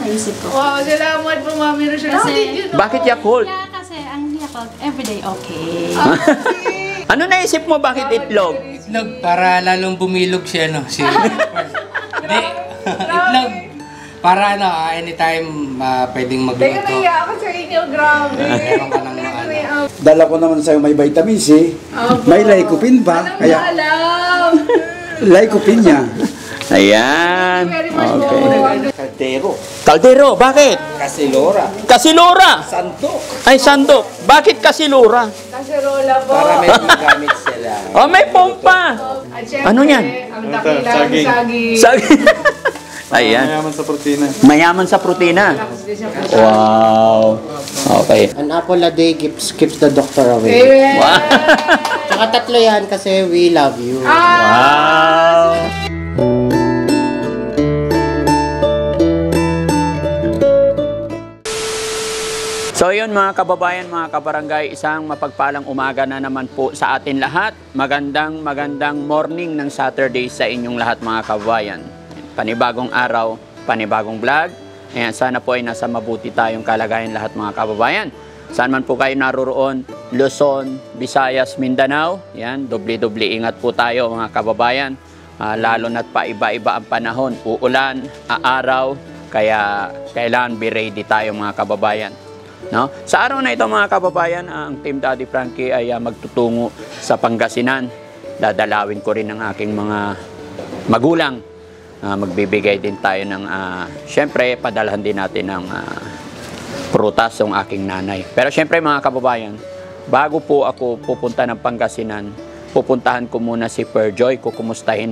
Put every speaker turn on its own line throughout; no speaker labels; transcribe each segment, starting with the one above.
naisip ko.
Wow, salamat po, Mami Rochelle. How did you know?
Bakit Yakult?
Kaya kasi ang Yakult, everyday okay.
Ano naisip mo bakit itlog?
Itlog, para lalong bumilog siya, no? Si Hindi, itlog. Para anytime pwedeng magluto.
Teka, naiya ako sa inyo, grabe.
Meron ka ng ano.
Dala ko naman sa'yo may vitamin C, may lycopene pa, kaya
Alam!
lycopene niya.
Ayan.
Very much
Okay.
Kaldero,
Kaldero, bakit?
Kasilora,
Kasilura.
Santo.
Ay, sandok. Bakit kasilura?
Kaserola po.
Para may magamit sila.
Oh, may pompa.
At syempre,
Ano yan?
ang dakilang saging.
Ayan.
Mayaman sa protina.
Mayaman sa protina. Wow. Okay.
An apple a day keeps the doctor away.
Amen.
Wow.
Tsaka tatlo yan kasi we love you.
Wow. So yun mga kababayan, mga kabarangay, isang mapagpalang umaga na naman po sa atin lahat. Magandang morning ng Saturday sa inyong lahat mga kababayan. Panibagong araw, panibagong vlog. Ayan, sana po ay nasa mabuti tayong kalagayan lahat mga kababayan. Saan man po kayo naroroon, Luzon, Visayas, Mindanao. Yan, doble-doble ingat po tayo mga kababayan. Lalo na't paiba-iba ang panahon, uulan, aaraw, kaya kailangan be ready tayo mga kababayan. No? Sa araw na ito mga kababayan, ang Team Daddy Frankie ay magtutungo sa Pangasinan. Dadalawin ko rin ang aking mga magulang. Magbibigay din tayo ng, syempre, padalhan din natin ng prutas ng aking nanay. Pero syempre mga kababayan, bago po ako pupunta ng Pangasinan, pupuntahan ko muna si Perjoy. Kukumustahin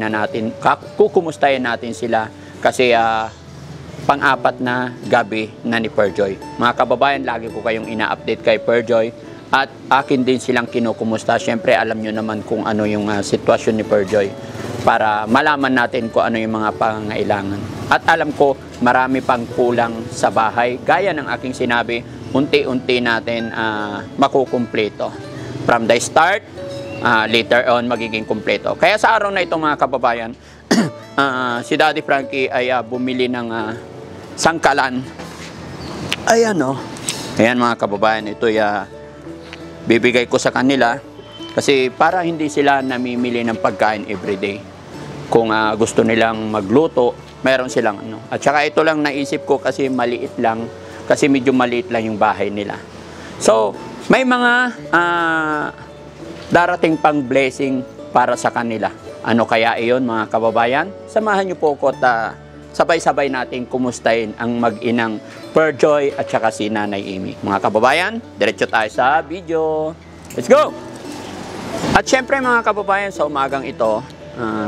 natin sila kasi pang-apat na gabi na ni Perjoy. Mga kababayan, lagi ko kayong ina-update kay Perjoy at akin din silang kinukumusta. Siyempre, alam nyo naman kung ano yung sitwasyon ni Perjoy para malaman natin kung ano yung mga pangangailangan. At alam ko, marami pang kulang sa bahay. Gaya ng aking sinabi, unti-unti natin makukumpleto. From the start, later on, magiging kumpleto. Kaya sa araw na ito, mga kababayan, si Daddy Frankie ay bumili ng sangkalan. Ayan o. Ayan mga kababayan, ito bibigay ko sa kanila kasi para hindi sila namimili ng pagkain everyday. Kung gusto nilang magluto, meron silang ano. At saka ito lang naisip ko kasi maliit lang, kasi medyo maliit lang yung bahay nila. So, may mga darating pang blessing para sa kanila. Ano kaya iyon mga kababayan? Samahan niyo po ko at sabay-sabay natin kumustahin ang mag-inang Perjoy at saka si Nanay Amy. Mga kababayan, diretso tayo sa video. Let's go! At syempre mga kababayan, sa umagang ito,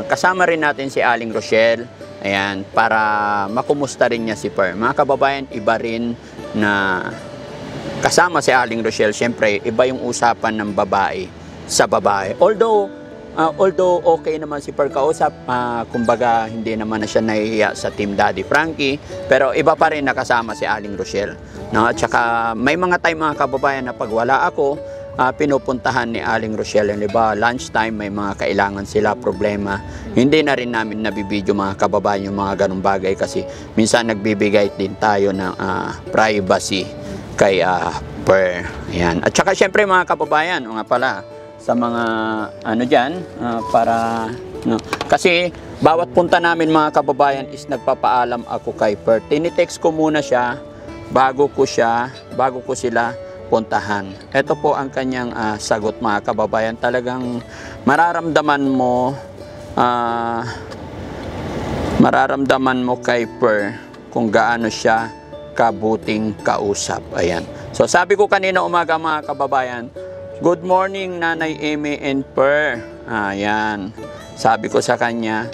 kasama rin natin si Aling Rochelle. Ayan, para makumusta rin niya si Per. Mga kababayan, iba rin na kasama si Aling Rochelle. Syempre, iba yung usapan ng babae sa babae. Although okay naman si Per kausap, kumbaga hindi naman na siya nahihiya sa Team Daddy Frankie, pero iba pa rin nakasama si Aling Rochelle. No? At saka may mga time mga kababayan na pag wala ako, pinupuntahan ni Aling Rochelle. Diba, lunchtime may mga kailangan sila, problema. Hindi na rin namin nabibidyo mga kababayan yung mga ganung bagay kasi minsan nagbibigay din tayo ng privacy kay Per. Ayan. At saka syempre mga kababayan, mga pala, sa mga ano dyan, para no. Kasi bawat punta namin mga kababayan is nagpapaalam ako kay Per. Tinitext ko muna siya bago ko sila puntahan. Ito po ang kanyang sagot mga kababayan. Talagang mararamdaman mo kay Per kung gaano siya kabuting kausap. Ayan. So sabi ko kanina umaga mga kababayan, good morning Nanay Amy and Per. Ayan. Sabi ko sa kanya,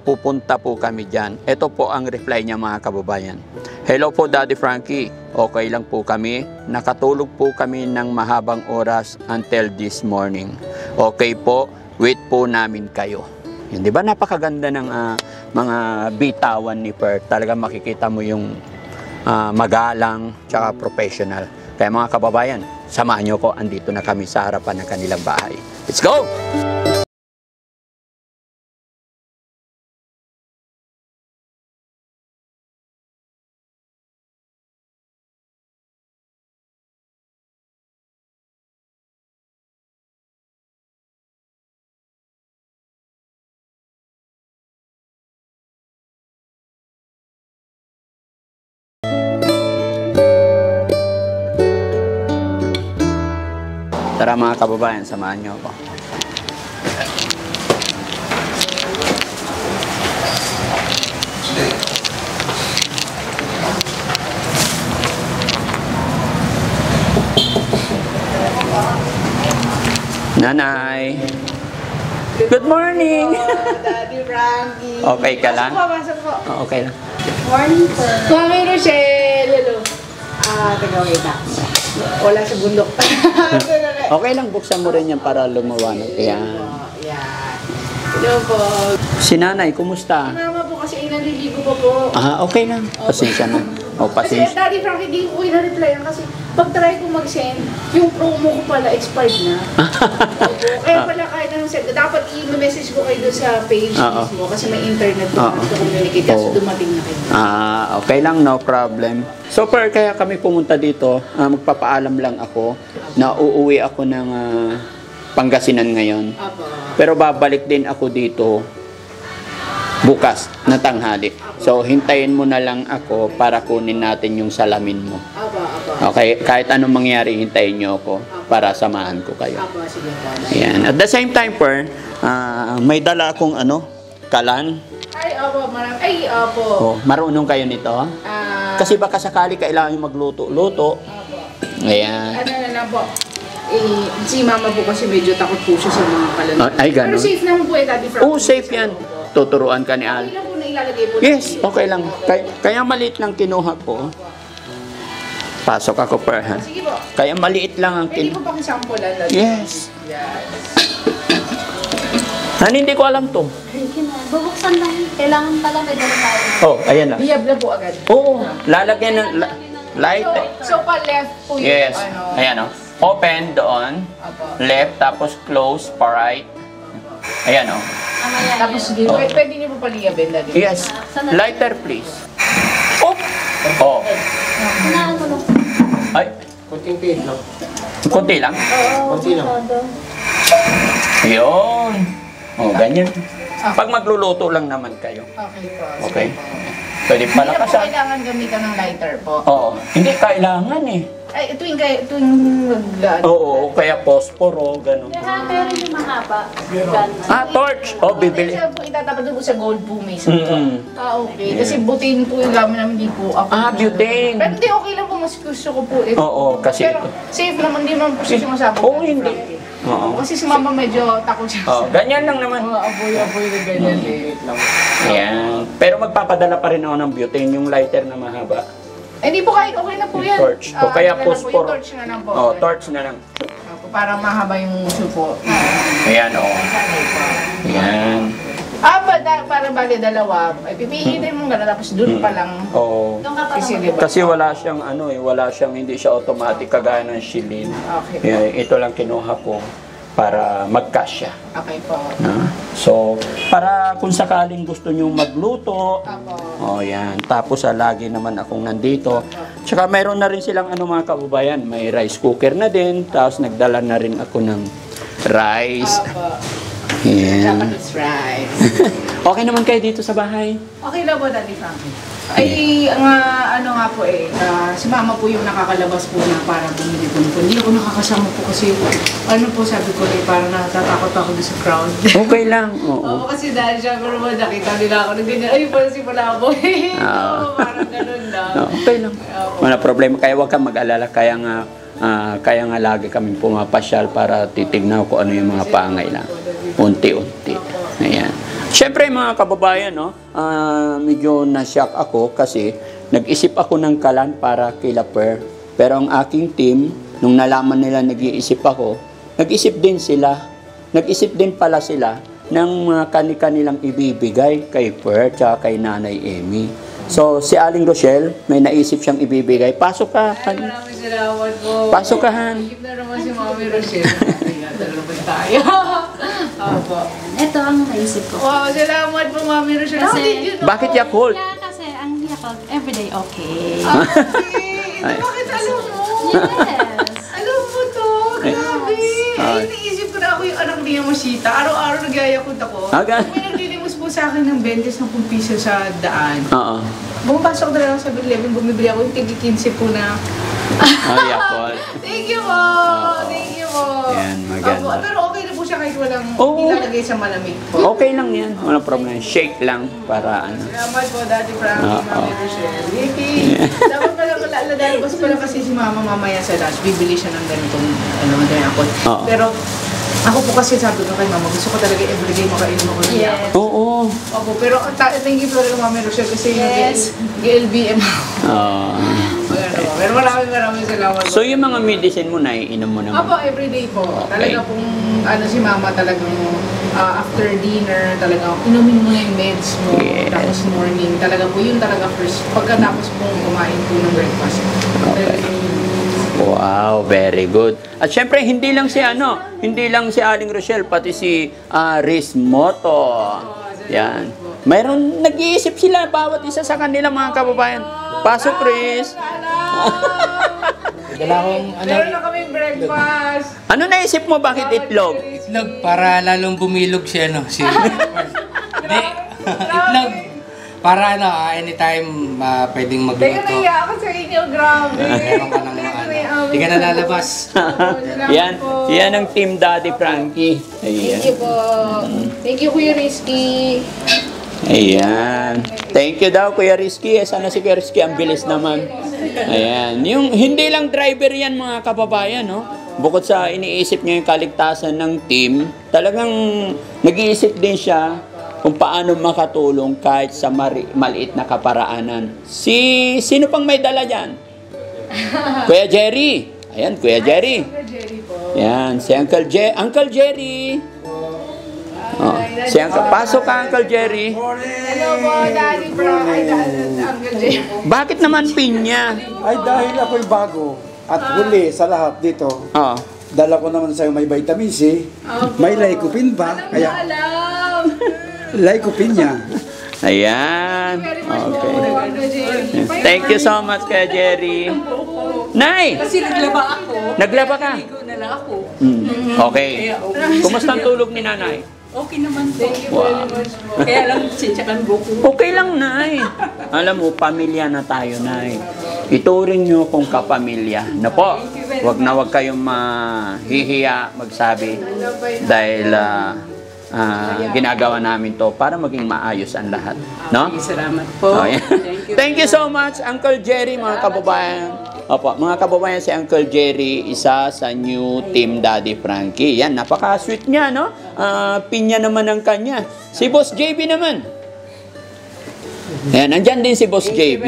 pupunta po kami dyan. Ito po ang reply niya mga kababayan. Hello po Daddy Frankie. Okay lang po kami. Nakatulog po kami ng mahabang oras until this morning. Okay po. Wait po namin kayo. Yun, di ba napakaganda ng mga bitawan ni Per. Talaga makikita mo yung magalang tsaka professional. Kaya mga kababayan, samahan nyo ko, andito na kami sa harapan ng kanilang bahay. Let's go! Tara mga kababayan, samahan niyo ako. Nanay! Good morning!
Daddy Frankie.
Okay ka lang?
Pasok po.
Oh, okay lang.
Morning po.
Mami Rochelle. Hello. Tagawin na. Wala sa bundok.
Okay lang, buksan mo rin yan para lumawanag. Ayan.
Yan. Hello po.
Si nanay, kumusta?
Mama po kasi naliligo pa po.
Ah, okay lang. Pasensya na. O,
Kasi
pasensya.
Daddy Frankie, hindi ko na-replyan kasi pag-try ko mag-send, yung promo ko pala expired na. Opo. Kaya pala kahit anong send, dapat i-message ko kayo doon sa page
Oo.
mismo kasi may internet ko
Oo.
to communicate. Kaso
Oo.
dumating na kayo.
Ah, okay lang, no problem. So, kaya kami pumunta dito, magpapaalam lang ako na uuwi ako ng Pangasinan ngayon.
Apo.
Pero babalik din ako dito bukas na tanghali. So, hintayin mo na lang ako para kunin natin yung salamin mo.
Apo.
Okay, kahit anong mangyari, hintayin nyo ako para samahan ko kayo.
Apo, sige po.
Ayan. At the same time, may dala akong kalan.
Ay, opo, marami. Ay, opo.
Oh, marunong kayo nito? Kasi baka sakali kailangan yung magluto-luto.
Opo.
Ayan.
Ano na lang po. Si mama po kasi medyo takot po siya sa mga kalan.
Ay, ganun.
Pero safe naman po Daddy Frankie.
Oh, safe yan. Tuturuan ka ni
Okay
Al.
lang po na ilalagay po.
Yes, okay lang. Kaya maliit lang kinuha ko. Pasok ako per hand.
Sige po.
Kaya maliit lang ang
Pwede
kinuha.
po pakisampulan Daddy.
Yes.
Yes.
Hindi ko alam to.
Bubuksan lang. Kailangan pala may dala tayo.
Oh, ayan na.
Biyab na po agad.
Oo, lalagyan ng light.
So pa left po yung
Yes.
ano.
Ayan o. Open doon.
Apo.
Left, tapos close pa right. Ayan o.
Mamaya
Tapos
yan.
pwede niyo po paliyabin Daddy.
Yes. Lighter, please. Oh. Oh.
Unahan ko lang.
Ay,
Kunting pin lang.
konti lang.
Oo,
Konti lang.
todo.
Ayun. Oh, ganyan. Pag magluluto lang naman kayo.
Okay po.
Okay. Pwede
Hindi
pala
na po
kasama.
kailangan gamitan ng lighter po.
Oo. Hindi kailangan eh.
Ay, tuwing
Oo, kaya posporo, ganun.
Meron yung mahaba. Ganun.
Torch. Oh, bibili.
Minsan po itatapat doon po sa gold po may
Mm-mm.
okay. Kasi butane po yung gamit namin, hindi po ako.
Butane.
Pero hindi, okay lang po. Mas gusto ko po ito.
Oo, kasi
Pero safe naman, hindi naman po siya sumasabog.
Oo, hindi. Oo.
Kasi si mama medyo takot siya.
Oh, ganyan lang naman.
Mga aboy na ganyan eh.
Ayan. Pero magpapadala pa rin ako ng butane, yung lighter na mahaba.
Eh, hindi po kahit okay na po yan.
Torch. O kaya
ano na po,
posporo.
yung torch na lang po.
Oh, torch na lang.
Para mahaba yung supo.
Ayan, oh. Ayan.
Para bali dalawa. Ay, pipiliin mo gano'n tapos dun pa lang.
Oo.
Doon ka pa
Kasi
naman.
diba?
Kasi wala siyang hindi siya automatic kagaya ng shilin.
Okay.
Ito lang kinuha ko para magkasya.
Okay po.
So, para kung sakaling gusto nyo magluto,
Apo.
yan. Tapos, lagi naman akong nandito. Tsaka, mayroon na rin silang mga kababayan. May rice cooker na din. Tapos, nagdala na rin ako ng rice.
Apo.
Yan.
Japanese rice.
Okay naman kayo dito sa bahay?
Okay lang po, Daddy Frankie. Ay, ano nga po si mama po yung nakakalabas po na para bumili po. Hindi ako nakakasama po kasi, ano po sabi ko parang natatakot ako doon sa crowd.
Okay lang. Oo.
Oo, kasi dahil siya, pero nakita nila ako na ganyan, ay, parang si Palaboy. Oo, parang ganun lang.
Okay lang. Wala problema. Kaya huwag kang mag-alala. Kaya nga lagi kaming pumapasyal para titignan ko ano yung mga pangailangan. Unti-unti. Ayan. Siyempre mga kababayan, medyo na-shock ako kasi nag-isip ako ng kalan para kila Per. Pero ang aking team, nung nalaman nila nag-iisip ako, nag-isip din pala sila ng mga kanilang ibibigay kay Per at kay Nanay Amy. So, si Aling Rochelle, may naisip siyang ibibigay. Pasok ka.
Maraming salamat po.
Pasok ka, Han.
Thank you na naman si Mami Rochelle. Dalawa tayo. Opo.
Ito ang naisip ko.
Wow, salamat po Mami Rochelle.
Kasi-
How did you know?
Bakit Yakult?
Kaya kasi ang Yakult, everyday okay.
Okay. Bakit alam mo?
Yes.
Alam mo to? Grabe. Ay, iniisip ko na ako yung anak niya Mashita. Araw-araw nagyayakot ako.
Agad?
May naglilimos po sa akin ng 20 piso sa daan.
Oo.
Bumapasok na lang sa 7-Eleven, bumibili ako yung tigi 15 po na.
Yakult.
Thank you po! Thank you po.
Yan, maganda.
Opo, pero okay na po siya kahit walang
Oo.
ilalagay sa malamig po.
Okay lang yan. Walang problem. Shake lang para ano.
Salamat po, Daddy Frankie,
Oo.
Mami Rochelle. Yay! Dapat pala lalabas pala kasi si Mama mamaya sa lunch. Bibili siya ng ganitong apple.
Oo.
Pero ako po kasi sabi ko kay Mama, gusto ko talaga everyday makainom ako ng
Yes.
apple.
Oo.
Opo, pero thank you talaga Mami Rochelle kasi
Yes.
nag-LBM ako.
Okay.
Pero maraming salamat.
So yung mga medicine mo na iinom mo naman.
Opo, everyday po.
Okay.
Talaga pong, si Mama talagang after dinner, talaga inumin mo na yung meds mo.
Yes.
Tapos morning, talaga po yun talaga first. Pagkatapos pong kumain po ng breakfast. Talaga yun.
Wow, very good. At syempre, hindi lang si Aling Rochelle, pati si Riz Moto. Yan. Mayroon, nag-iisip sila bawat isa sa kanila mga kababayan. Pasok, Riz.
Dala akong
Meron na kaming breakfast.
Ano naisip mo, bakit itlog?
Itlog, para lalong bumilog siya, no? Si Hindi, itlog. Para anytime pwedeng
Teka,
magluto.
naiya ako sa inyo, grabe.
Meron ka ng Hindi ka na lalabas.
yan ang Team Daddy Frankie.
Thank
Ayan.
you po. Thank you, Kuya Rizky.
Ayan. Thank you daw, Kuya Rizky. Sana si Kuya Rizky, ang bilis naman. Ayan. Yung, hindi lang driver yan, mga kababayan, no? Bukod sa iniisip niya yung kaligtasan ng team, talagang nag-iisip din siya kung paano makatulong kahit sa maliit na kaparaanan. Sino pang may dala dyan? Kuya Jerry. Ayan, Kuya Jerry. Yan, si Uncle Jerry. Oh, si Uncle, pasok ka, Uncle Jerry.
Hello po, Daddy Frank. Ay, Uncle Jay.
Bakit naman pinya?
Ay dahil ako'y bago at huli sa lahat dito.
Oh.
Dala ko naman sa'yo may vitamin C, may lycopene pa, kaya
Alam.
lycopene niya.
Ayan. Okay.
Uncle Jay.
Thank you so much, Kuya Jerry. Nay!
Kasi naglaba ako.
Naglaba ka?
Ligo na lang ako.
Okay. Kumusta ang tulog ni nanay?
Okay naman po.
Wow.
Kaya lang, sinsyakan buko.
Okay lang, Nay. Alam mo, pamilya na tayo, Nay. Ituring nyo kung kapamilya. Na po, wag kayong mahihiya magsabi dahil ginagawa namin to para maging maayos ang lahat. No?
Salamat po.
Oh, yeah. Thank you so much, Uncle Jerry, mga kababayan. Opo, mga kababayan, si Uncle Jerry, isa sa new Team Daddy Frankie. Yan, napaka-sweet niya, no? Pinya naman ang kanya. Si Boss JB naman. Yan, nandyan din si Boss JB.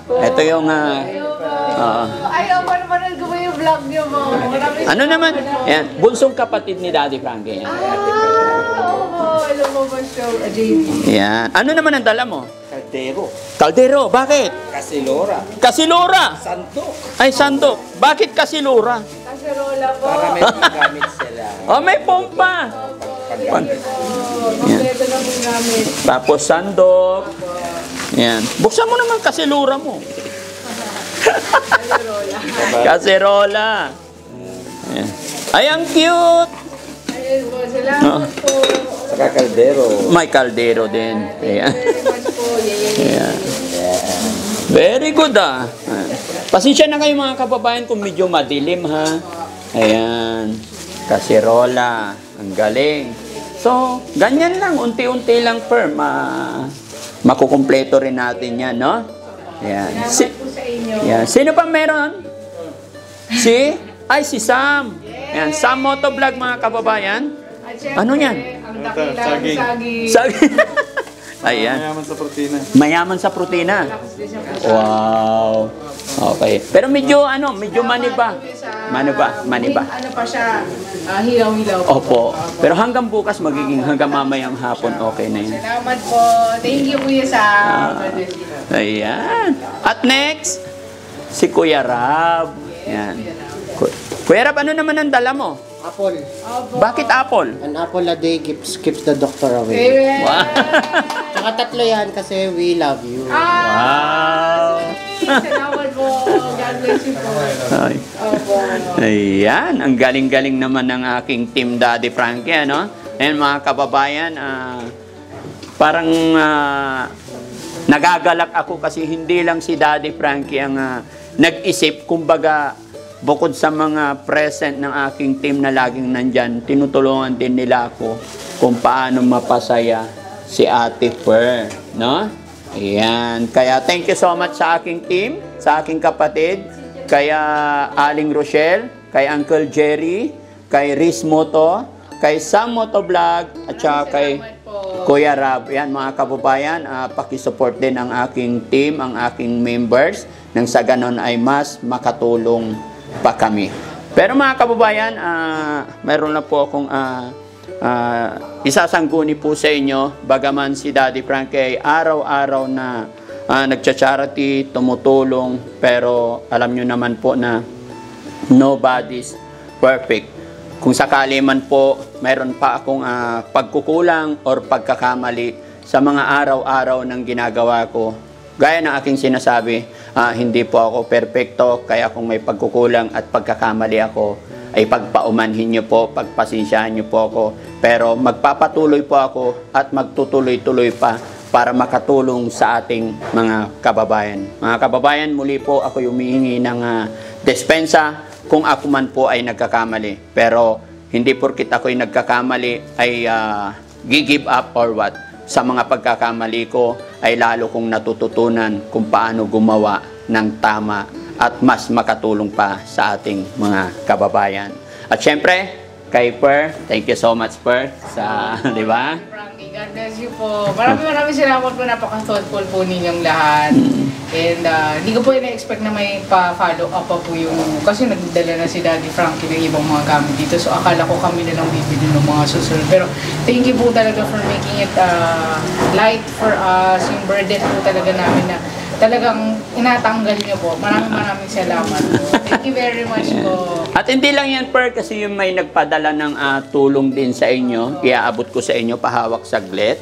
Ito yung...
Ayaw ko naman ko yung vlog niyo mo.
ano naman? Yan, bunsong kapatid ni Daddy Frankie. Yan.
Hello po, Show. JB.
Yan. Ano naman ang dala mo?
Kaldero,
Kaldero. Bakit?
kasilora,
Kasilora.
santo,
Ay, sandok. Bakit kasilora?
Kaserola po.
para may paggamit sila.
Oh, may pompa.
Kompleto na po namin.
Tapos sandok. Yan. Buksan mo naman kasilura mo. Kaserola. Yan. Ay, ang cute.
Ayun po, salamat po.
Saka kaldero.
May kaldero din. Ayan.
Very much po.
Ayan. Very good ah. Pasensya na kayo mga kababayan kung medyo madilim ha. Ayan. Kaserola. Ang galing. So, ganyan lang. Unti-unti lang firm. Makukumpleto rin natin yan, no? Ayan.
Salamat po sa inyo.
Ayan. Sino pa meron? Si Sam. Ayan. Sam Motovlog mga kababayan.
At syempre,
Ano yan?
Ang dakilang saging.
Ayan.
Mayaman sa protina.
Mayaman sa protina. Wow. Okay. Pero medyo maniba. Maniba.
Ano pa siya, hilaw-hilaw.
Opo. Pero hanggang bukas hanggang mamayang hapon okay na yan.
Salamat po. Thank you, Kuya Sam.
Ayan. At next, si Kuya Rab. Ayan. Kuya Rab, ano naman ang dala mo?
Apple.
Bakit apple?
An apple a day keeps the doctor away.
Amen.
Wow.
Tsaka tatlo yan kasi we love you.
Wow.
Salamat po. God bless you po.
Ay.
Opo.
Ayan, ang galing-galing naman ng aking Team Daddy Frankie, ano? Ayan mga kababayan, parang nagagalak ako kasi hindi lang si Daddy Frankie ang nag-isip, kumbaga bukod sa mga present ng aking team na laging nandyan, tinutulungan din nila ako kung paano mapasaya si Ate Per, no? Ayan. Kaya thank you so much sa aking team, sa aking kapatid, kaya Aling Rochelle, kay Uncle Jerry, kay Riz Moto, kay Sam Moto Vlog, at saka kay Kuya Rab. Yan mga kababayan, pakisupport din ang aking team, ang aking members, nang sa ganon ay mas makatulong pa kami. Pero mga kababayan, mayroon na po akong isasangguni po sa inyo, bagaman si Daddy Frankie ay araw-araw na nagcha-charity, tumutulong, pero alam nyo naman po na nobody's perfect. Kung sakali man po, mayroon pa akong pagkukulang or pagkakamali sa mga araw-araw ng ginagawa ko. Gaya ng aking sinasabi, hindi po ako perfecto, kaya kung may pagkukulang at pagkakamali ako, ay pagpaumanhin nyo po, pagpasensyahan nyo po ako. Pero magpapatuloy po ako at magtutuloy-tuloy pa para makatulong sa ating mga kababayan. Mga kababayan, muli po ako humihingi ng despensa kung ako man po ay nagkakamali. Pero hindi porkit ako'y nagkakamali ay give up or what. Sa mga pagkakamali ko ay lalo kong natututunan kung paano gumawa ng tama at mas makatulong pa sa ating mga kababayan. At syempre, kay Per, thank you so much Per sa, di ba?
Frankie, God bless you po. Maraming salamat po, napaka-thoughtful po ninyong lahat. And hindi ko po na-expect na may pa-follow up pa po yung, kasi nagdala na si Daddy Frankie ng ibang mga gamit dito. So akala ko kami na lang bibili ng mga susunod. Pero thank you po talaga for making it light for us. Yung burden po talaga namin na talagang inatanggal niyo po. Maraming salamat po. Thank you very much po.
At hindi lang yan Per, kasi yung may nagpadala ng tulong din sa inyo, iaabot ko sa inyo, pahawak saglit.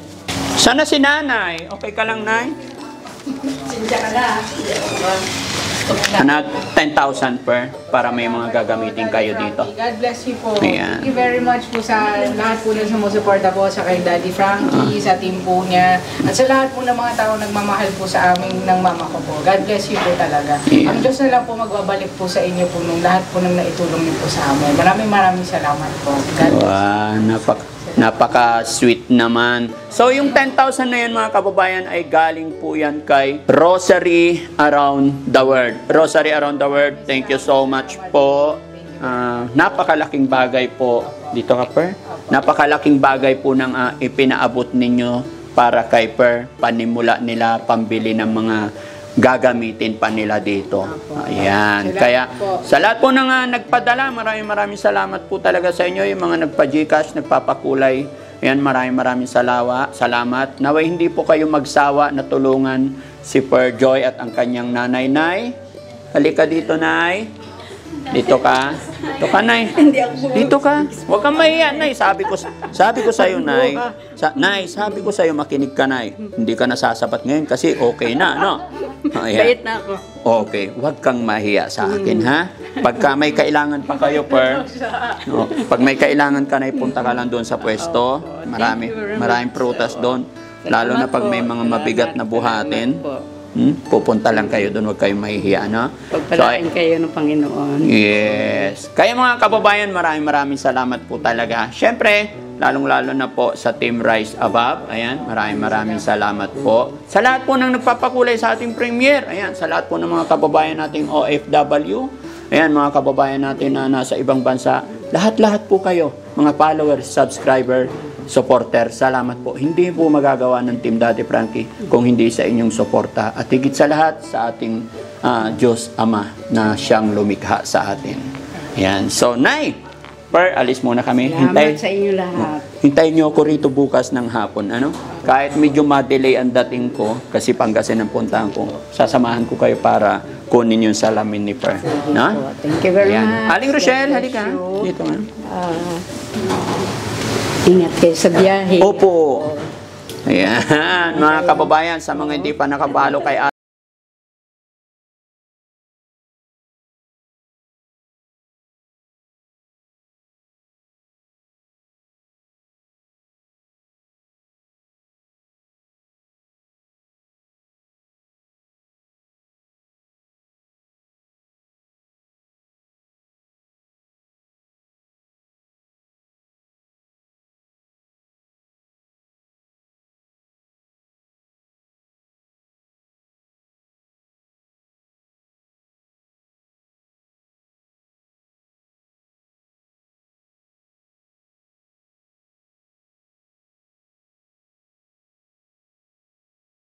Sana si Nanay. Okay ka lang, Nay?
Sinsya ka na.
Anak, 10,000 Per para may mga gagamitin kayo dito.
God bless you po.
Ayan.
Thank you very much po sa lahat po na sumusuporta po sa kay Daddy Frankie, sa team po niya, at sa lahat po ng mga tao nagmamahal po sa amin ng mama ko po. God bless you po talaga.
Yeah.
Ang Diyos na lang po magbabalik po sa inyo po nung lahat po nang naitulong niyo po sa amin. Maraming salamat po. God bless.
Wow, napaka-sweet naman. So, yung 10,000 na yan mga kababayan ay galing po yan kay Rosary Around the World. Rosary Around the World, thank you so much po. Napakalaking bagay po. Dito ka, Per? Napakalaking bagay po ng ipinaabot ninyo para kay Per. Panimula nila, pambili ng mga gagamitin pa nila dito. Ayan. Kaya sa lahat po ng nagpadala, maraming salamat po talaga sa inyo. Yung mga nagpa-Gcash, nagpapakulay. Ayan, maraming salamat. Naway hindi po kayo magsawa na tulungan si Per Joy at ang kanyang nanay. Nay, halika dito, Nay. Dito ka. Dito ka, Nay. Dito ka. Huwag kang mahiya, Nay. Sabi ko sa'yo, Nay. Nay, sabi ko sa'yo, makinig ka, Nay. Hindi ka nasasapat ngayon kasi okay na, no? Ayan.
Bait na ako.
Okay, huwag kang mahiya sa akin, ha? Pagka may kailangan pa kayo, Per, no, pag may kailangan ka na, ipunta ka lang doon sa pwesto. Maraming prutas doon. Lalo na pag may mga mabigat na buhatin. Pupunta lang kayo doon, huwag kayong mahihiya, no?
Pagpalain kayo ng Panginoon.
Yes. Kaya mga kababayan, maraming salamat po talaga. Siyempre, lalong-lalo na po sa Team Rise Above. Ayan, maraming salamat po. Sa lahat po ng nagpapakulay sa ating premiere. Ayan, sa lahat po ng mga kababayan nating OFW. Ayan, mga kababayan natin na nasa ibang bansa. Lahat po kayo, mga followers, subscriber, supporter. Salamat po. Hindi po magagawa ng Team Daddy Frankie kung hindi sa inyong suporta. At higit sa lahat, sa ating Diyos Ama na siyang lumikha sa atin. Ayan. So, Nay, Per, alis muna kami.
Salamat sa inyo lahat.
Hintayin niyo ako rito bukas ng hapon. Ano? Kahit medyo ma-delay ang dating ko, kasi Pangasinan ang puntahan ko, sasamahan ko kayo para kunin yung salamin ni Per. No?
Thank you very much.
Aling Rochelle, halika. Dito nga.
Ingat kayo sa biyahe.
Opo. Ayan, mga kababayan, sa mga hindi pa nakapalo kay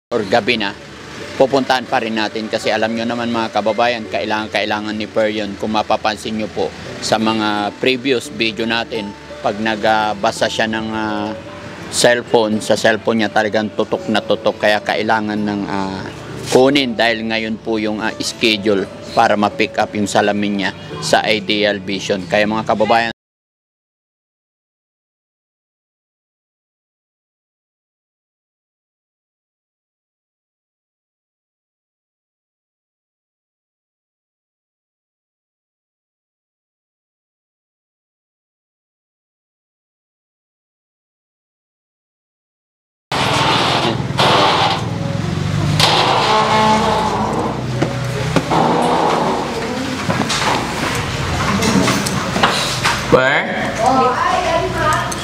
or gabi na, pupuntahan pa rin natin kasi alam nyo naman mga kababayan, kailangan ni Per yun. Kung mapapansin nyo po sa mga previous video natin, pag nagbasa siya ng cellphone, sa cellphone niya talagang tutok na tutok, kaya kailangan ng kunin dahil ngayon po yung schedule para ma-pick up yung salamin niya sa Ideal Vision. Kaya mga kababayan, Per?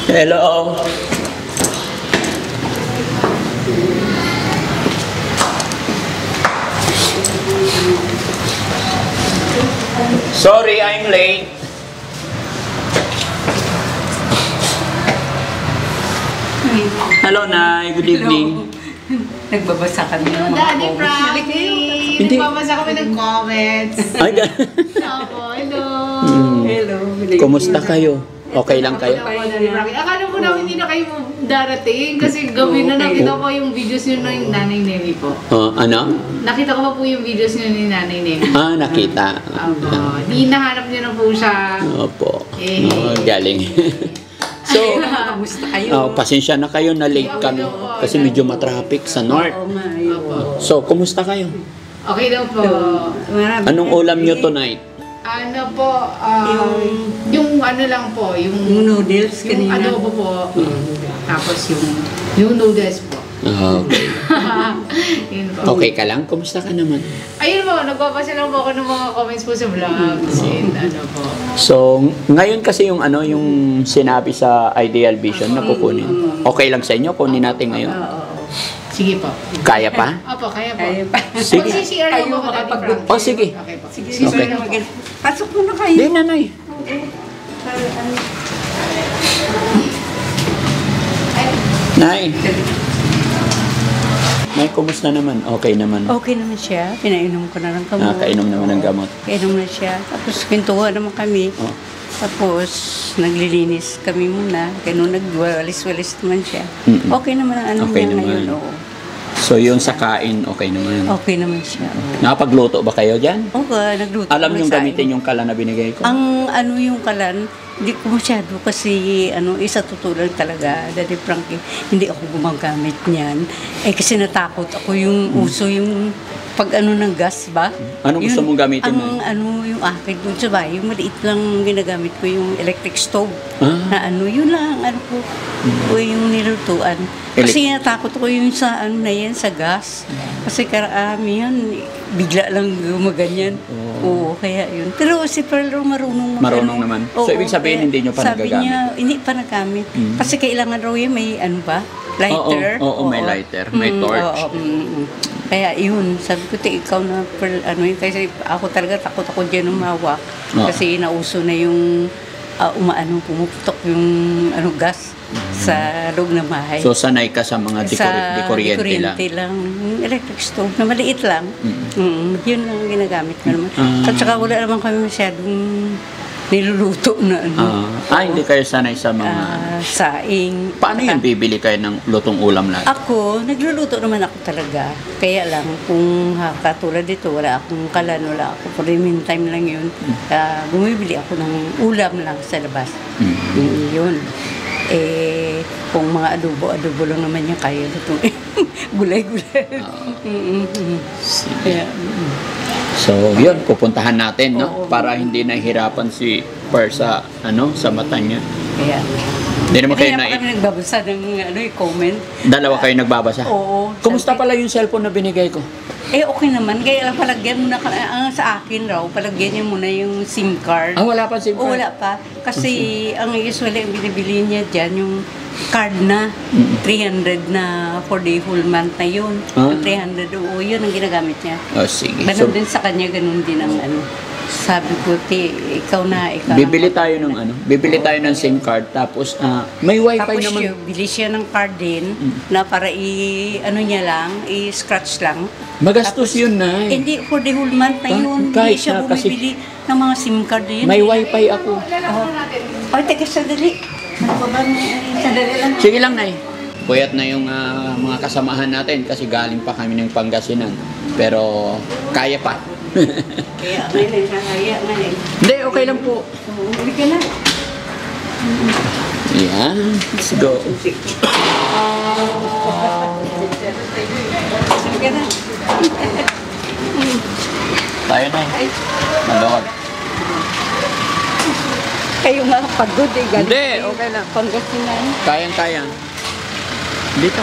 Hello. Sorry, I'm late. Hello, Nay. Good evening.
Nagbabasa kami ng mga
Daddy
comments.
Frankie!
Hindi.
Nagbabasa kami ng comments.
Ay,
Opo, hello.
Hello.
kumusta kayo? Okay lang kayo?
Daddy Frankie. Akala po namin hindi na kayo darating kasi gabi na nakita ko yung videos nyo ng Nanay Nemi po.
Ano?
Nakita ko pa po yung videos nyo ni Nanay Nemi.
Nakita.
Opo. Di nahanap nyo na po siya.
Opo.
Eh.
Galing. So,
Kamusta kayo?
pasensya na kayo na late kami kasi medyo matraffic sa north.
Oo nga, yun.
So, kumusta kayo?
Okay daw po.
Marami
Anong
kami.
ulam nyo tonight?
Ano po, yung ano lang po,
Yung
yung
noodles
yung
kanina.
adobo po. Tapos yung noodles po.
Okay.
Yun po.
Okay ka lang? Kumusta ka naman?
Ayun po, nagbabasa lang po ako ng mga comments po sa vlogs and ano po.
So, ngayon kasi yung ano, yung sinabi sa Ideal Vision na kukunin. Okay lang sa inyo? Kunin natin ngayon.
Sige po.
Kaya pa?
Opo, kaya po.
Kaya pa.
Sige.
Mag-CCR lang po ako, Daddy Frank.
Oh, sige.
Okay po.
Sige,
Okay.
sige. Pasok mo na kayo.
Hindi, nanay. Nay. Nay, kumusta naman? Okay naman.
Okay naman siya. Pinainom ko na lang kamo.
Nakainom naman ng gamot.
Kainom na siya. Tapos kwentuhan naman kami.
Oh.
Tapos naglilinis kami muna. Kaya nung nagwalis-walis naman siya.
Mm-mm.
Okay naman ang ano
Okay
niya
naman.
ngayon. Oo.
So, yung sa kain, okay naman.
Okay naman siya.
Nakapagluto ba kayo dyan?
Okay, nagluto
Alam
kami
yung
sa
gamitin yung kala na binigay ko?
Ang ano yung kalan, hindi ko masyado kasi isa tutulan talaga, Daddy Frankie, hindi ako gumagamit niyan. Kasi natakot ako yung uso yung pag ano ng gas ba?
Anong gusto mong gamitin,
Ang
Nay?
ano yung akin doon sa bahay, yung maliit lang ginagamit ko yung electric stove.
Ah.
Na ano, yun lang, ano ko, yung nilutuan. Kasi natakot ko yung sa ano na yan, sa gas. Kasi karamihan, bigla lang gumaganyan. Oo, kaya yun. Pero si Pearl marunong
Marunong naman. So, ibig sabihin,
kaya
hindi nyo pa
sabi
nagagamit?
niya, hindi pa nagamit. Kasi kailangan raw yun, may ano ba? Lighter.
Oo, may lighter, may torch.
Oo, Kaya yun, sabi ko, ikaw na Pearl, ano yun, kasi ako talaga takot ako dyan umawak.
Oo.
Kasi nauso na yung pumuputok yung gas sa loob ng bahay.
So, sanay ka sa mga dikuryente lang.
lang. Yung electric stove na maliit lang. Yun lang ang ginagamit ko naman.
Ah.
At saka wala naman kami masyadong niluluto na ano.
Hindi kayo sanay sa mga...
Saing.
Paano yun bibili kayo ng lutong ulam lahat?
Ako, nagluluto naman ako talaga. Kaya lang, kung katulad dito, wala akong kalan, wala ako. For the meantime lang yun. Bumibili ako ng ulam lang sa labas. Yun. Kung mga adobo lang naman yung kaya luto. Gulay-gulay. Kaya,
So, yun, pupuntahan natin, no?
Oo.
Para hindi nahihirapan si Per sa mata niya.
kaya.
Hindi naman kayo
Kaya
na...
pa kami nagbabasa ng comment.
Dalawa kayo nagbabasa?
Oo.
Kumusta pala yung cellphone na binigay ko?
Okay naman. Kaya lang palagyan muna, sa akin raw, palagyan niya muna yung SIM card.
Wala pa si Per?
O, wala pa. Kasi ang usually ang binibili niya dyan, yung card na 300 na for the whole month na yun.
Ah.
300, oo, yun ang ginagamit niya.
Sige.
Ganun din sa kanya, ganun din ang ano. sabi ko, ikaw na.
Bibili tayo ng bibili tayo ng SIM card, tapos may wifi
Tapos
naman.
bili siya ng card din na para i-scratch lang.
Magastos yun na.
Hindi, for the whole month na yun.
Kahit
Hindi siya
na, kasi
bumibili ng mga SIM card din.
may wifi ako.
Ay, teka, sandali. Ano ba ba? Sandali lang.
Sige lang, Nay. Puyat na yung mga kasamahan natin kasi galing pa kami ng Pangasinan. Pero kaya pa.
Kaya ngayon, kaya ngayon.
Hindi, okay lang po.
Uli ka na.
Yan, let's go.
Uli ka na.
Tayo na. Malawag.
Kayo nga pagod eh. galing
Hindi,
kayo.
okay lang.
Pangasinan.
Kayang-kaya. Dito.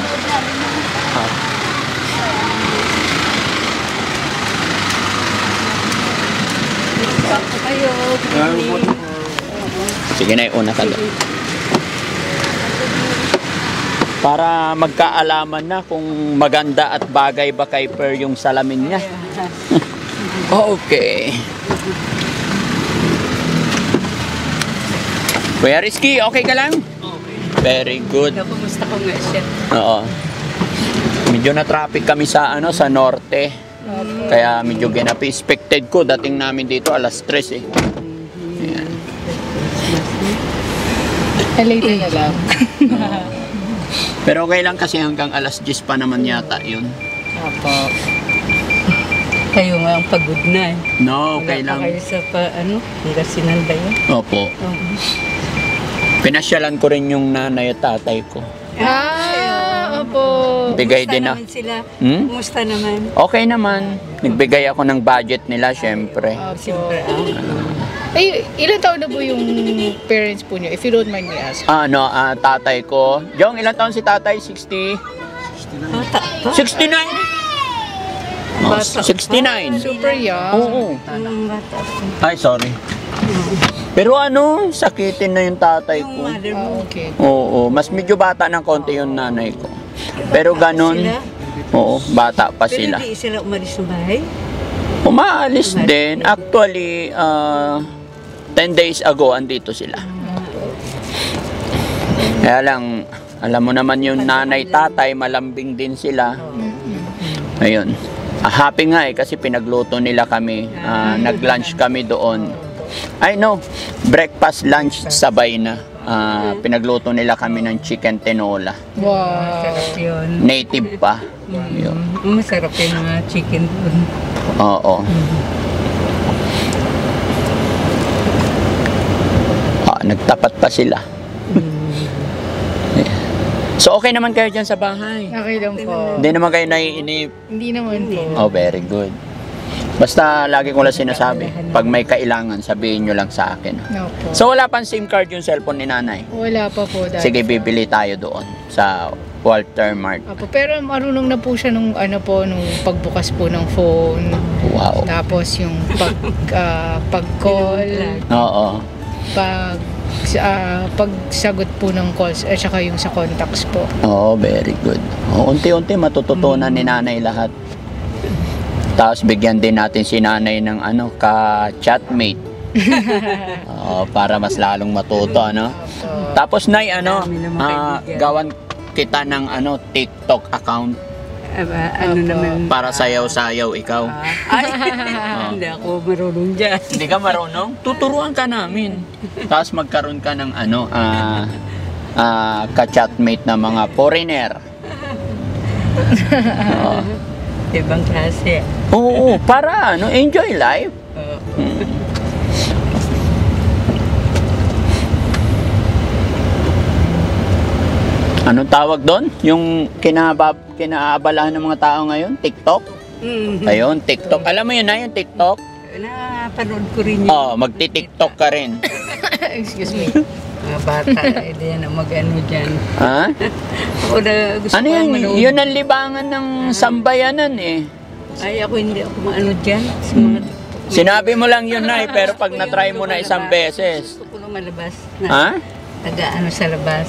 Sakto kayo.
Sige na, una ka doon. Para magkaalaman na kung maganda at bagay ba kay Per yung salamin niya. Okay. Kuya Rizky, okay ka lang? Very good.
Napumusta ko nga siya.
Oo. Medyo na traffic kami sa sa norte. Kaya medyo ginapi. Expected ko dating namin dito alas 3 eh. Ayan.
Later na lang.
Pero okay lang kasi hanggang alas 10 pa naman yata yun.
Apo. Kayo nga ang pagod na eh.
No, okay
Wala pa
lang.
kayo sa Pangasinan ba yun?
Opo. Pinasyalan ko rin yung nanay at tatay ko.
Opo.
Bigay
Kumusta
din na.
naman sila?
Hmm?
Kumusta naman?
Okay naman. Nagbigay ako ng budget nila, syempre.
Siyempre,
Ay, ilan taon na po yung parents po niyo, if you don't mind me asking?
Tatay ko. Jong, ilang taon si tatay? 60?
Bata pa?
69? Oh,
Bata
69.
Super young.
Oo.
Bata pa.
Ay, sorry. Pero sakitin na yung tatay
Yung
ko.
mother mo.
Okay.
Oo, mas medyo bata ng konti yung nanay ko. Pero ganun,
Sila?
oo, bata pa
Pero
sila.
hindi sila umalis sa bahay?
Umaalis din. Actually, 10 days ago, andito sila. Kaya lang, alam mo naman yung nanay, tatay, malambing din sila. Ayun. Happy nga kasi pinagluto nila kami. Nag-lunch kami doon. I know, breakfast, lunch, sabay na. Pinagluto nila kami ng chicken tinola.
Wow.
Masarap yun.
Native pa. Yun.
Masarap yung mga chicken doon.
Oo. Nagtapat pa sila. So okay naman kayo dyan sa bahay?
Okay lang po.
Hindi naman kayo naiinip?
Hindi naman po.
Oh, very good. Basta lagi ko lang sinasabi, pag may kailangan, sabihin nyo lang sa akin.
Opo.
So wala pang SIM card yung cellphone ni nanay?
Wala pa po dati.
Sige, bibili tayo doon sa Walter Mart.
Opo, pero marunong na po siya nung nung pagbukas po ng phone.
Wow.
Tapos yung pag-call,
Oo.
pagsagot po ng calls at saka yung sa contacts po.
Oo, very good. Unti-unti matututunan ni nanay lahat. Tapos bigyan din natin si nanay ng ka-chatmate. Para mas lalong matuto, Tapos nay, gawan kita ng TikTok account
Naman?
para sayaw-sayaw ikaw.
Ay, hindi ako marunong dyan.
Hindi ka marunong? Tuturuan ka namin. Tapos magkaroon ka ng ka-chatmate na mga foreigner.
Ibang klase.
Oo, para enjoy life. Anong tawag doon? Yung kinaabalahan ng mga tao ngayon? TikTok? Ayun, TikTok. Alam mo yun na yung TikTok?
Napanood ko rin yun.
Magti-TikTok ka rin.
Excuse me.
Mga bata, hindi yan ang mag-ano dyan.
Ha?
Ako na gusto
Ano
ko
yun?
manood.
Yun ang libangan ng sambayanan eh.
Ay, hindi ako maano dyan. Sa mga
Sinabi mo lang yun, Nay, pero pag na-try mo na isang beses.
Gusto ko lumalabas na
Ha?
taga-ano sa labas.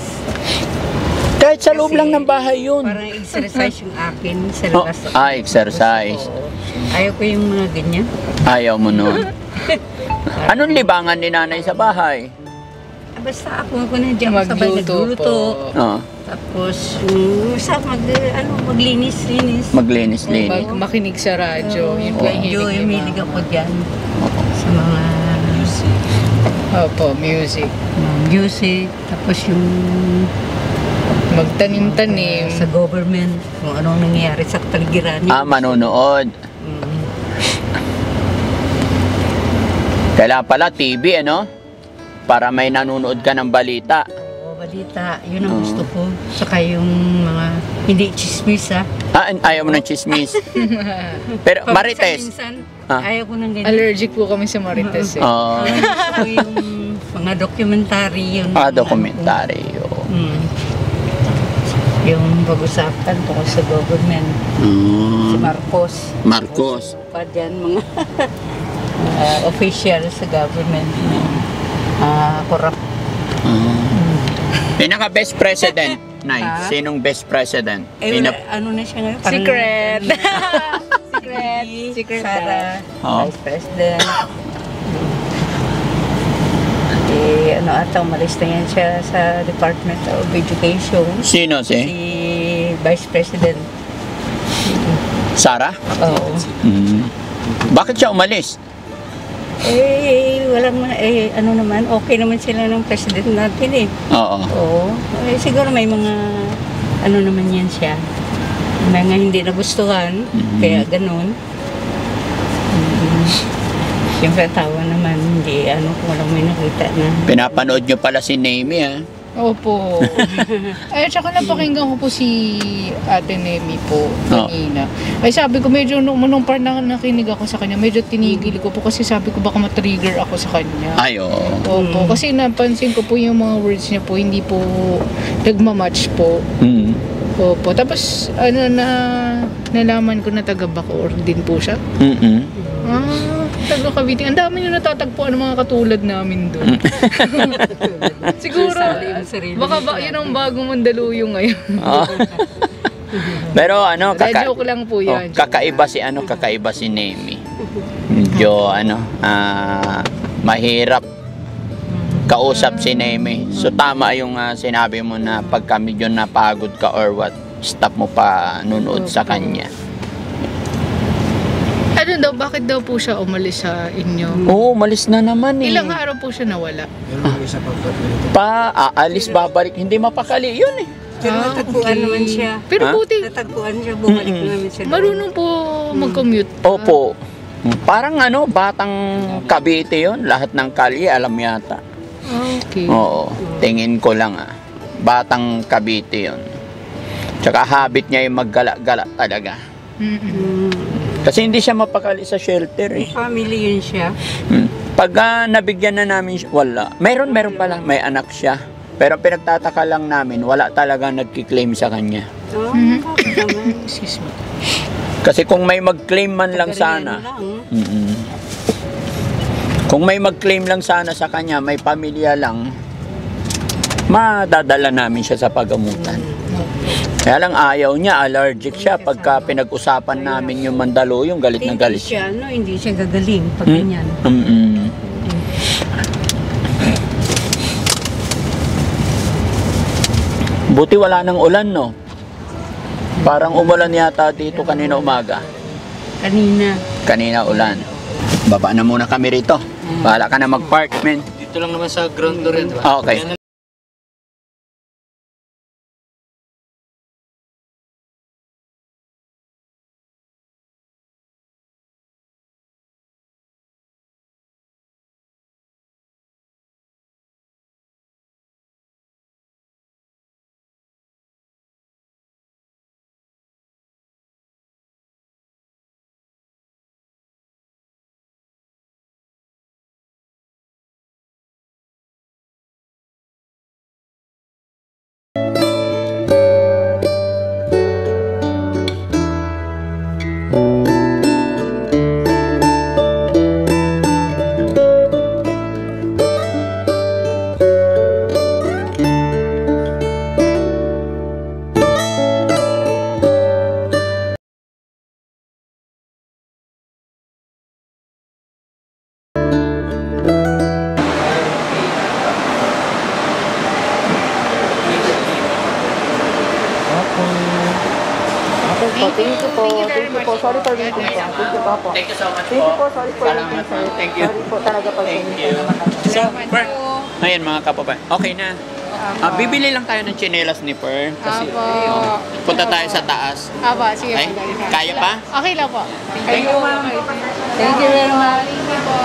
Kahit sa loob lang ng bahay yun.
Parang exercise yung akin sa labas.
Exercise.
Ayaw ko yung mga ganyan.
Ayaw mo nun. Anong libangan ni nanay sa bahay?
Basta ako nandiyan sa bahay
Magluto
nagluto.
po.
Oh,
Tapos, maglinis-linis.
maglinis-linis.
Makinig sa radyo. Yun po yung
Medyo
hilig niya,
humilig
ma'am.
ako dyan. Sa mga
Opo, music.
music. Tapos yung
Magtanim-tanim.
sa government. Kung anong nangyayari sa paligiran.
Manonood. Kailangan pala TV, ano? Para may nanonood ka ng balita.
Oo, balita. Yun ang gusto ko. Saka yung mga hindi chismis, ha.
Ayaw mo ng chismis. Pero Marites.
Minsan,
Ah.
ayaw ko ng ganyan.
Allergic po kami sa Marites eh.
Oh,
Gusto ko yung mga documentary. Yung,
dokumentary. Oh.
Yung pag-usapan tungkol sa government. Si Marcos.
Marcos.
Pa dyan, mga official sa government. Corrupt.
Pinaka-best president, Nay.
Ha?
Sinong best president?
Ano na siya ngayon? Parang-
Secret.
Secret. Sara,
Oh.
Vice President. Ano ata, umalis na yan siya sa Department of Education.
Sino
Si Vice President.
Sara?
Oo.
Bakit siya umalis?
Ano naman, okay naman sila ng president natin eh.
Oo.
Oo. Siguro may mga, ano naman yan siya. Mga hindi nagustuhan, kaya ganun. Siyempre tawa naman, hindi, kung walang may nakita na.
Pinapanood nyo pala si Nemi, ha?
Opo. Ay, tsaka napakinggan ko po si Ate Nemi po kanina. Ay, sabi ko medyo nung part na nakinig ako sa kanya, medyo tinigil ko po kasi sabi ko baka matrigger ako sa kanya.
Ay, oo.
Opo, kasi napansin ko po yung mga words niya po, hindi po nagmamatch po.
Mm.
Opo, tapos nalaman ko na taga Bacoor din po siya. Taga Cavite. Ang dami nyo natatagpuan ng mga katulad namin doon. Siguro, baka yun ang bagong Mandaluyong ngayon.
Oh. Pero
Joke lang po yan.
kakaiba si Nemi. Medyo mahirap kausap si Nemi. So tama yung sinabi mo na pagka medyo napagod ka or what, stop mo pa nunood sa kanya.
Ano daw, bakit daw po siya umalis sa inyo?
Oo, malis na naman eh.
Ilang araw po siya nawala?
Aalis, babalik, hindi mapakali yun eh.
Pero natagpuan naman siya.
Pero
Ha?
buti,
Natagpuan siya, bumalik namin siya.
marunong po mag-commute.
Opo. Parang batang Cavite yun. Lahat ng kalye, alam yata.
Okay.
Oo. Tingin ko lang Batang Cavite yun. Tsaka habit niya yung maggala-gala talaga. Kasi hindi siya mapakali sa shelter eh.
Family yun siya.
Pag nabigyan na namin siya, wala. Meron pala. May anak siya. Pero pinagtataka lang namin, wala talaga nagki-claim sa kanya.
Bakit naman?
Excuse me.
Kasi kung may mag-claim man lang sana, kung may mag-claim lang sana sa kanya, may pamilya lang, madadala namin siya sa pagamutan. Kaya lang ayaw niya, allergic siya. Pagka pinag-usapan namin yung Mandaluyong, galit na galit siya.
Hindi siya gagaling pag ganyan.
Buti wala nang ulan, no? Parang umulan yata dito kanina umaga. Kanina ulan. Baba na muna kami rito. Bahala ka na mag-park, men.
Dito lang naman sa ground floor yan, diba?
Okay.
thank you po. Thank you po. Sorry for waiting po. Thank you po.
Thank you so much
Thank you po.
po.
Sorry for
Salamat
waiting, sir.
po. Thank you.
Sorry po talaga pag
Thank you. So, Per, ngayon mga kababayan, okay na. Bibili lang tayo ng tsinelas ni Per. Kasi, punta tayo sa taas.
Aba, sige
Ay,
po.
kaya pa?
Okay lang po.
Thank you, ma'am. Thank you very much.
Thank you po.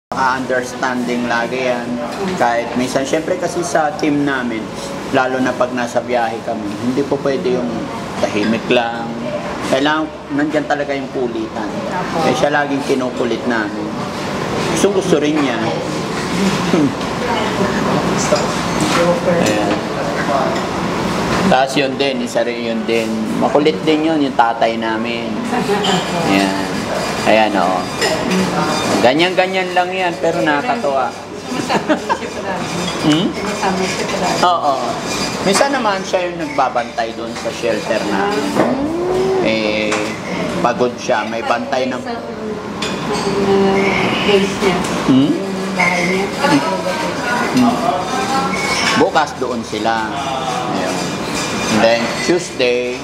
Understanding lagi yan. Kahit minsan, syempre kasi sa team namin, lalo na pag nasa biyahe kami, hindi po pwede yung tahimik lang. Kailangan, nandyan talaga yung kulitan. Kaya siya laging kinukulit namin. Gusto rin niya. Ayan. Tapos yun din, isa rin yun din. Makulit din yun, yung tatay namin. Ayan. Ayan, oo. Ganyan-ganyan lang yan, pero nakakatuwa. Oo. Minsan naman siya yung nagbabantay doon sa shelter namin. Eh, pagod siya. May bantay ng... Bukas doon sila. Ayun. And then, Tuesday,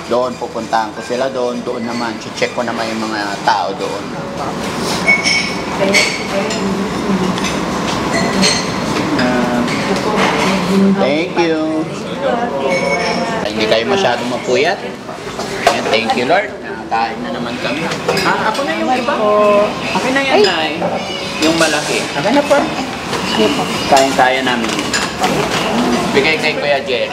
doon pupuntahan ko sila doon. Doon naman, check ko naman yung mga tao doon. Thank you. Hindi kayo masyadong mapuyat. Ayan, thank you, Lord. Kain na naman kami. Ako na yung iba. Akin na yan, Nay. Yung malaki. Akin na po. Kain-kaya namin. Bigay kay Kuya Jerry.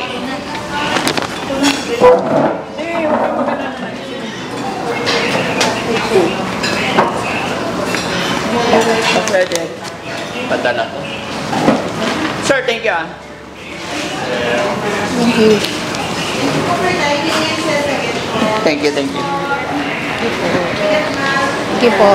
Pwede. Padala ko. Sir, thank you.
Thank you.
Thank you, thank you.
Thank you po.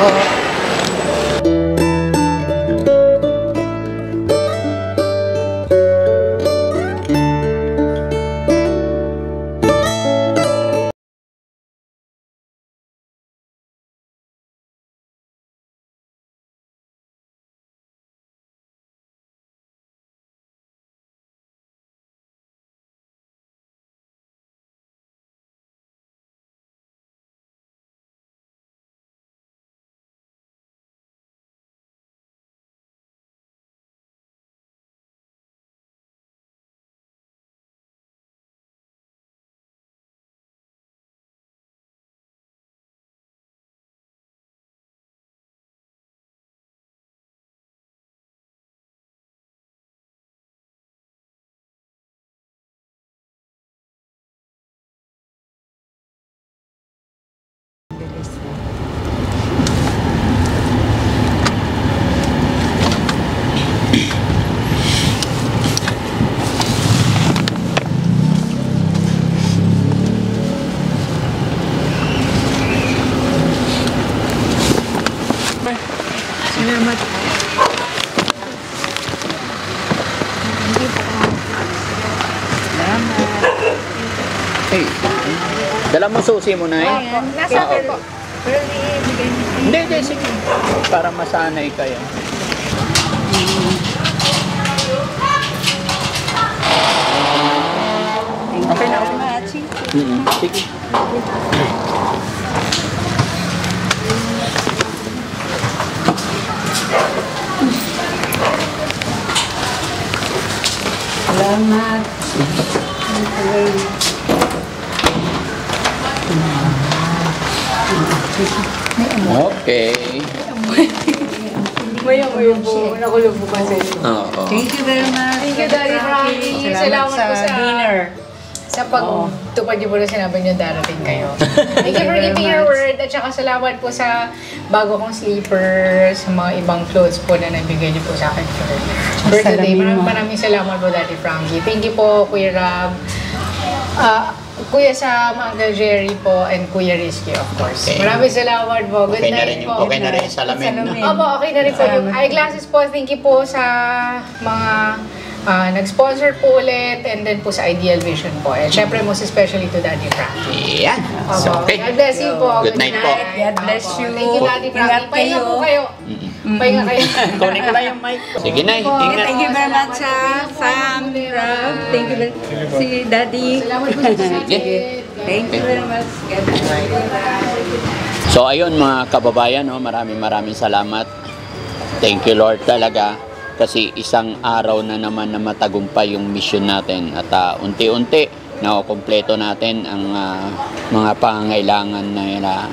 Salamat.
Hey, dala mo susi mo na eh.
Nasa akin po.
Hindi, sige. Para masanay kayo. Okay na, okay. Sige.
Salamat.
Okay.
Maya-maya po. Nakulog po kasi.
Oo.
Thank you very much.
Thank you, Daddy Frankie. Salamat po sa
dinner.
Sa pagtupad niyo po na sinabi niyo darating kayo. Thank you for keeping your word. At saka salamat po sa bago kong sleepers, sa mga ibang clothes po na nabigay niyo po sa akin for today. Maraming salamat po, Daddy Frankie. Thank you po, Kuya Rob. Kuya Sam, Uncle Jerry po, and Kuya Rizky, of course.
Okay.
Maraming salamat po. Good night po.
Okay na rin yung salamin.
Opo, okay na rin po. Yung eyeglasses po, thank you po sa mga nag-sponsor po ulit, and then po sa Ideal Vision po. And syempre, most especially to Daddy Frankie.
Yan. So, okay.
God bless you po.
Good night po.
God bless you.
Thank you, Daddy Frankie.
Ingat
Pahinga po kayo. Pahinga kayo.
Kunin ko lang yung mic. Sige na, ingat.
Thank you very much, Sam, Rob. Thank you very much, si Daddy.
Salamat po sa
Thank you very much. God bless.
So ayun mga kababayan, no, maraming salamat. Thank you Lord talaga kasi isang araw na naman na matagumpay yung mission natin at unti-unti nakukumpleto natin ang mga pangangailangan na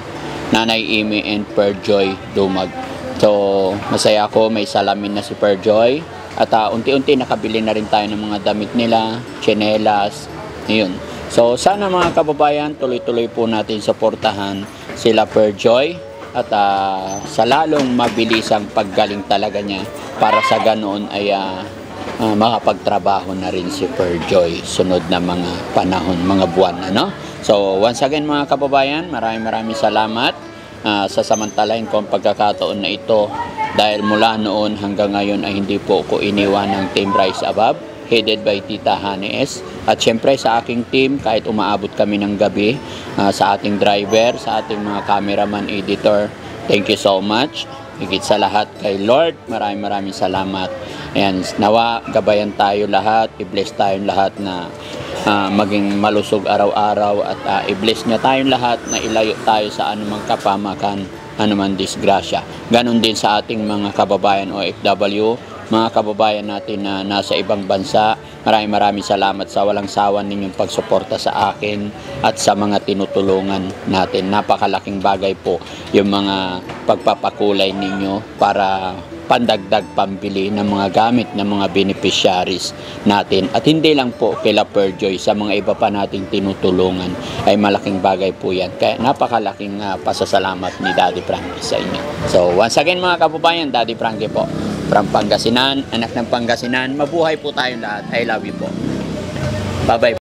Nanay Amy and Perjoy Dumag. So, masaya ako, may salamin na si Perjoy. At unti-unti nakabili na rin tayo ng mga damit nila, tsinelas, yun. So, sana mga kababayan, tuloy-tuloy po natin suportahan sila Perjoy at sa lalong mabilisang paggaling talaga niya para sa ganoon ay makapagtrabaho na rin si Perjoy sunod na mga panahon, mga buwan. Ano? So, once again mga kababayan, maraming salamat sa samantalahin kong pagkakataon na ito dahil mula noon hanggang ngayon ay hindi po ko iniwan ng Team Rise Above headed by Tita Hanes at syempre sa aking team kahit umaabot kami ng gabi, sa ating driver, sa ating mga cameraman, editor, thank you so much. Higit sa lahat kay Lord, maraming salamat. Ayan, nawa gabayan tayo lahat, i-bless tayong lahat na maging malusog araw-araw at i-bless niya tayong lahat na ilayo tayo sa anumang kapamakan, anumang disgrasya. Ganon din sa ating mga kababayan OFW, mga kababayan natin na nasa ibang bansa. Maraming salamat sa walang sawan ninyong pagsuporta sa akin at sa mga tinutulungan natin. Napakalaking bagay po yung mga pagpapakulay ninyo para pandagdag pambili ng mga gamit ng mga beneficiaries natin. At hindi lang po kila Perjoy, sa mga iba pa nating tinutulungan ay malaking bagay po yan. Kaya napakalaking pasasalamat ni Daddy Frankie sa inyo. So once again mga kababayan, Daddy Frankie po from Pangasinan, anak ng Pangasinan. Mabuhay po tayong lahat. I love you po. Bye-bye.